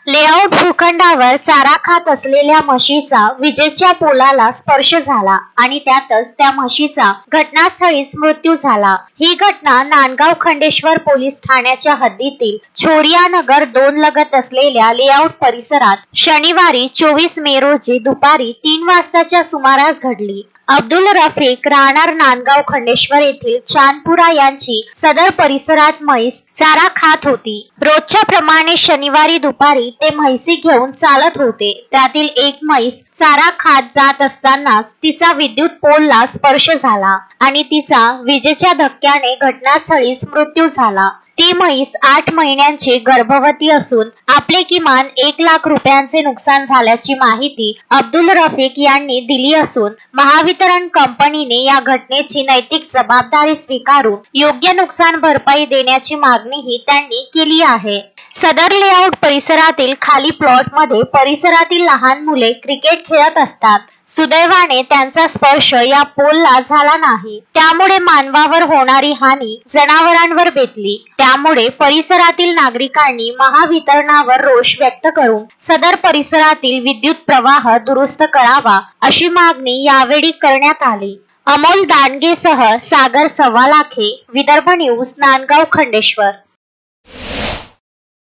Layout भूखंडावर चारा खात असलेल्या म्हशीचा विजेच्या पोलाला स्पर्श झाला आणि त्यातच त्या म्हशीचा घटनास्थळीच मृत्यू झाला। ही घटना नांदगाव खंडेश्वर पोलीस ठाण्याच्या हद्दीतील छोरिया नगर 2 लगत असलेल्या लेआउट परिसरात शनिवारी 24 मे रोजी दुपारी 3 वाजताच्या सुमारास घडली। अब्दुल रफीक राहणार नांदगाव खंडेश्वर येथील चांदपुरा यांची सदर परिसरात म्हैस चारा खात होती। रोजच्या प्रमाणे शनिवारी दुपारी ते म्हैसी घेऊन चालत होते। त्यातील एक म्हैस चारा खात जात असतानाच तिचा विद्युत पोलला स्पर्श झाला आणि तिचा विजेच्या धक्क्याने घटनास्थळीच मृत्यू झाला। ती म्हैस 8 महिन्यांची गर्भवती असून आपले किमान 1 लाख रुपयांचे नुकसान झाल्याची माहिती अब्दुल रफीक यांनी दिली असून महावितरण कंपनीने या घटनेची नैतिक जबाबदारी स्वीकारून योग्य नुकसान भरपाई देण्याची मागणीही त्यांनी केली आहे। सदर लेआउट परिसरातील खाली प्लॉटमध्ये परिसरातील लहान मुले क्रिकेट खेळत असतात। सुदैवाने त्यांचा स्पर्श या पोलला झाला नाही, त्यामुळे मानवावर होणारी हानी जनावरांवर बेतली। त्यामुळे परिसरातील नागरिकांनी महावितरणावर रोष व्यक्त करून सदर परिसरातील विद्युत प्रवाह दुरुस्त करावा अशी मागणी यावेळी करण्यात आली। अमोल दांडगेसह सागर सव्वालाखे, विदर्भ न्यूज, नांदगाव खंडेश्वर।